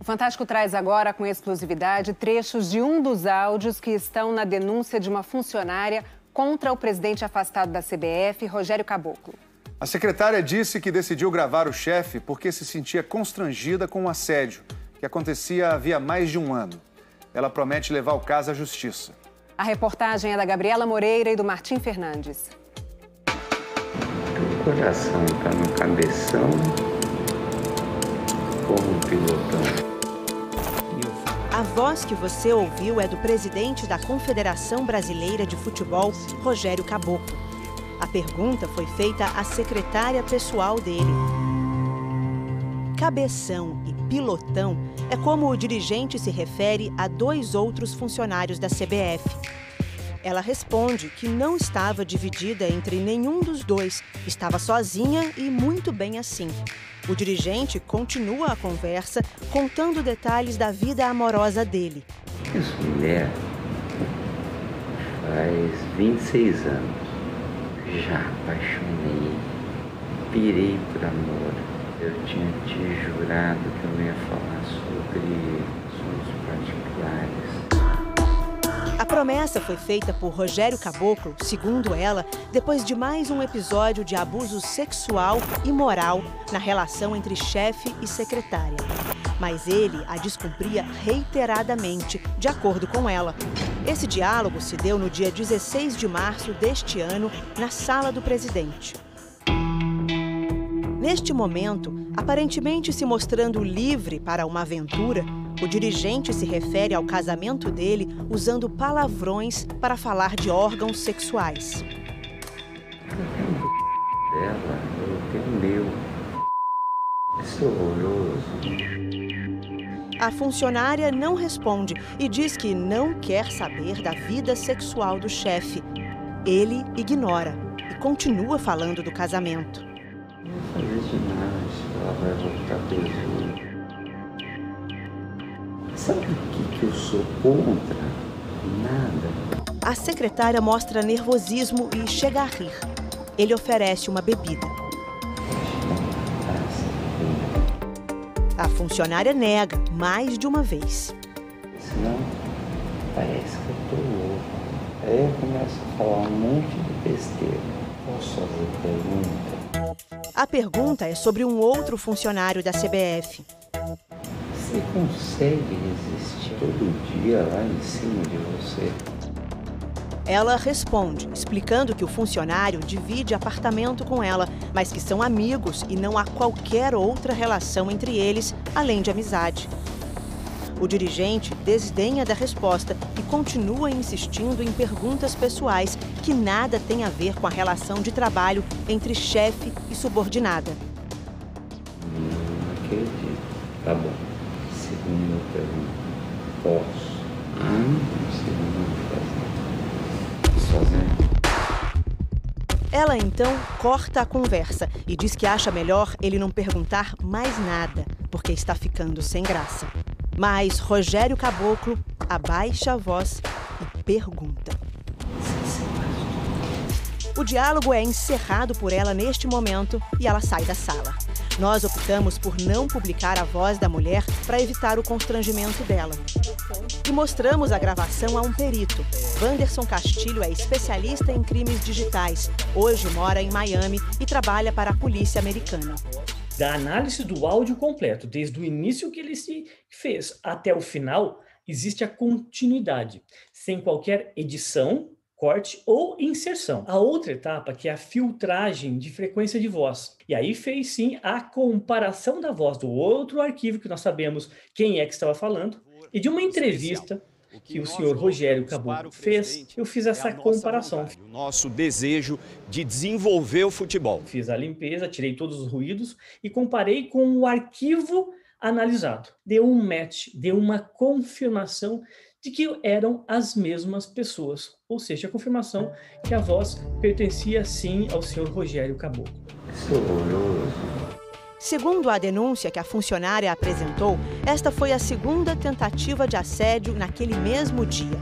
Fantástico traz agora, com exclusividade, trechos de um dos áudios que estão na denúncia de uma funcionária contra o presidente afastado da CBF, Rogério Caboclo. A secretária disse que decidiu gravar o chefe porque se sentia constrangida com o assédio, que acontecia havia mais de um ano. Ela promete levar o caso à justiça. A reportagem é da Gabriela Moreira e do Martim Fernandes. O coração está no cabeção como um pilotão. A voz que você ouviu é do presidente da Confederação Brasileira de Futebol, Rogério Caboclo. A pergunta foi feita à secretária pessoal dele. Cabeção e pilotão é como o dirigente se refere a dois outros funcionários da CBF. Ela responde que não estava dividida entre nenhum dos dois, estava sozinha e muito bem assim. O dirigente continua a conversa, contando detalhes da vida amorosa dele. Essa mulher faz 26 anos. Já apaixonei, pirei por amor. Eu tinha te jurado que eu não ia falar sobre assuntos particulares. A promessa foi feita por Rogério Caboclo, segundo ela, depois de mais um episódio de abuso sexual e moral na relação entre chefe e secretária. Mas ele a descumpria reiteradamente, de acordo com ela. Esse diálogo se deu no dia 16 de março deste ano, na sala do presidente. Neste momento, aparentemente se mostrando livre para uma aventura, o dirigente se refere ao casamento dele usando palavrões para falar de órgãos sexuais. Dela, eu tenho meu. Isso é horroroso. A funcionária não responde e diz que não quer saber da vida sexual do chefe. Ele ignora e continua falando do casamento. Não vou fazer de nada se ela vai voltar pro Júlio. Sabe o que eu sou contra? Nada. A secretária mostra nervosismo e chega a rir. Ele oferece uma bebida. A funcionária nega mais de uma vez. Senão, parece que eu tô louco. Aí eu começo a falar um monte de besteira. Posso fazer pergunta? A pergunta é sobre um outro funcionário da CBF. Você consegue resistir todo dia lá em cima de você? Ela responde, explicando que o funcionário divide apartamento com ela, mas que são amigos e não há qualquer outra relação entre eles, além de amizade. O dirigente desdenha da resposta e continua insistindo em perguntas pessoais que nada têm a ver com a relação de trabalho entre chefe e subordinada. Não acredito. Tá bom. Segunda pergunta. Posso? Segunda fazer. Ela então corta a conversa e diz que acha melhor ele não perguntar mais nada, porque está ficando sem graça. Mas Rogério Caboclo abaixa a voz e pergunta. O diálogo é encerrado por ela neste momento e ela sai da sala. Nós optamos por não publicar a voz da mulher para evitar o constrangimento dela. E mostramos a gravação a um perito. Wanderson Castilho é especialista em crimes digitais. Hoje mora em Miami e trabalha para a polícia americana. Da análise do áudio completo, desde o início que ele se fez até o final, existe a continuidade, sem qualquer edição, corte ou inserção. A outra etapa, que é a filtragem de frequência de voz. E aí fez sim a comparação da voz do outro arquivo, que nós sabemos quem é que estava falando, e de uma entrevista que o senhor Rogério Caboclo fez, eu fiz essa comparação. O nosso desejo de desenvolver o futebol. Fiz a limpeza, tirei todos os ruídos e comparei com o arquivo analisado. Deu um match, deu uma confirmação de que eram as mesmas pessoas, ou seja, a confirmação que a voz pertencia sim ao senhor Rogério Caboclo. Isso é horroroso. Segundo a denúncia que a funcionária apresentou, esta foi a segunda tentativa de assédio naquele mesmo dia.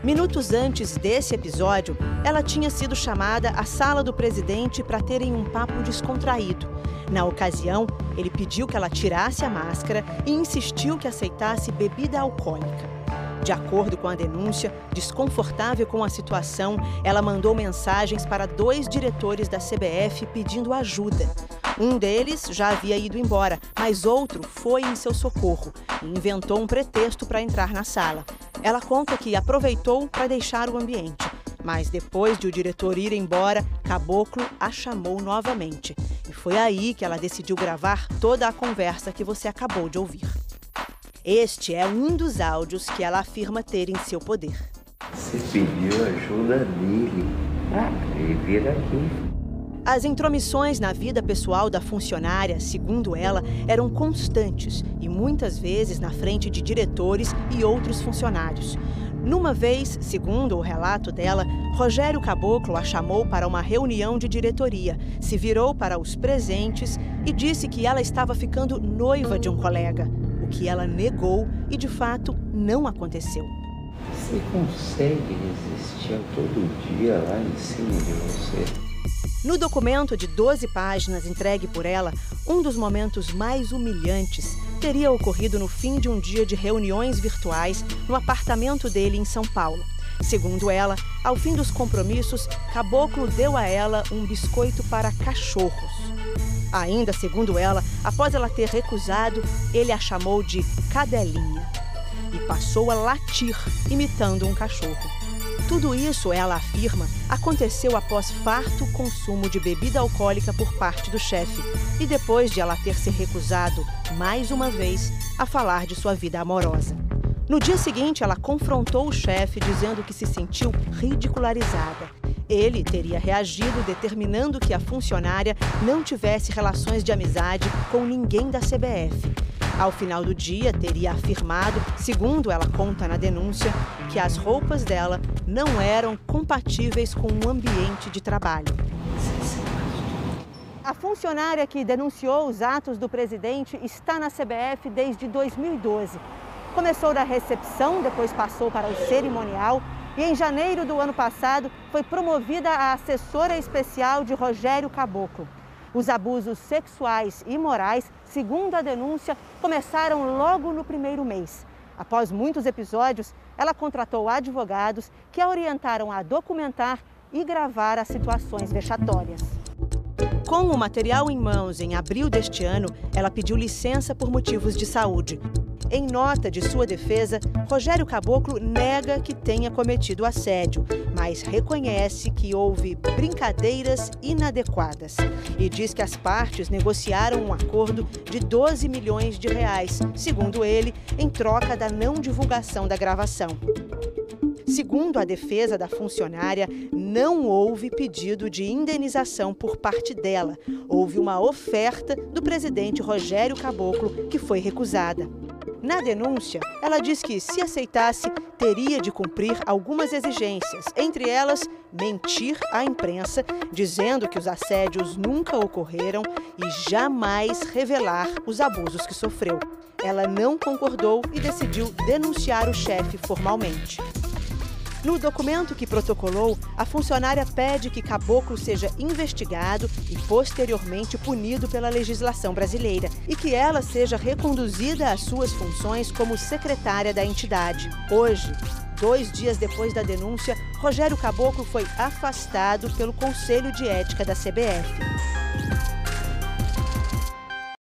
Minutos antes desse episódio, ela tinha sido chamada à sala do presidente para terem um papo descontraído. Na ocasião, ele pediu que ela tirasse a máscara e insistiu que aceitasse bebida alcoólica. De acordo com a denúncia, desconfortável com a situação, ela mandou mensagens para 2 diretores da CBF pedindo ajuda. Um deles já havia ido embora, mas outro foi em seu socorro e inventou um pretexto para entrar na sala. Ela conta que aproveitou para deixar o ambiente, mas depois de o diretor ir embora, Caboclo a chamou novamente. E foi aí que ela decidiu gravar toda a conversa que você acabou de ouvir. Este é um dos áudios que ela afirma ter em seu poder. Você pediu ajuda dele. Ele vir aqui. As intromissões na vida pessoal da funcionária, segundo ela, eram constantes e muitas vezes na frente de diretores e outros funcionários. Numa vez, segundo o relato dela, Rogério Caboclo a chamou para uma reunião de diretoria, se virou para os presentes e disse que ela estava ficando noiva de um colega, o que ela negou e, de fato, não aconteceu. Você consegue resistir todo dia lá em cima de você? No documento de 12 páginas entregue por ela, um dos momentos mais humilhantes teria ocorrido no fim de um dia de reuniões virtuais no apartamento dele em São Paulo. Segundo ela, ao fim dos compromissos, Caboclo deu a ela um biscoito para cachorros. Ainda segundo ela, após ela ter recusado, ele a chamou de cadelinha e passou a latir, imitando um cachorro. Tudo isso, ela afirma, aconteceu após farto consumo de bebida alcoólica por parte do chefe e depois de ela ter se recusado, mais uma vez, a falar de sua vida amorosa. No dia seguinte, ela confrontou o chefe dizendo que se sentiu ridicularizada. Ele teria reagido determinando que a funcionária não tivesse relações de amizade com ninguém da CBF. Ao final do dia, teria afirmado, segundo ela conta na denúncia, que as roupas dela não eram compatíveis com o ambiente de trabalho. A funcionária que denunciou os atos do presidente está na CBF desde 2012. Começou da recepção, depois passou para o cerimonial e em janeiro do ano passado foi promovida a assessora especial de Rogério Caboclo. Os abusos sexuais e morais, segundo a denúncia, começaram logo no primeiro mês. Após muitos episódios, ela contratou advogados que a orientaram a documentar e gravar as situações vexatórias. Com o material em mãos em abril deste ano, ela pediu licença por motivos de saúde. Em nota de sua defesa, Rogério Caboclo nega que tenha cometido assédio, mas reconhece que houve brincadeiras inadequadas e diz que as partes negociaram um acordo de 12 milhões de reais, segundo ele, em troca da não divulgação da gravação. Segundo a defesa da funcionária, não houve pedido de indenização por parte dela. Houve uma oferta do presidente Rogério Caboclo que foi recusada. Na denúncia, ela diz que, se aceitasse, teria de cumprir algumas exigências, entre elas, mentir à imprensa, dizendo que os assédios nunca ocorreram e jamais revelar os abusos que sofreu. Ela não concordou e decidiu denunciar o chefe formalmente. No documento que protocolou, a funcionária pede que Caboclo seja investigado e posteriormente punido pela legislação brasileira e que ela seja reconduzida às suas funções como secretária da entidade. Hoje, 2 dias depois da denúncia, Rogério Caboclo foi afastado pelo Conselho de Ética da CBF.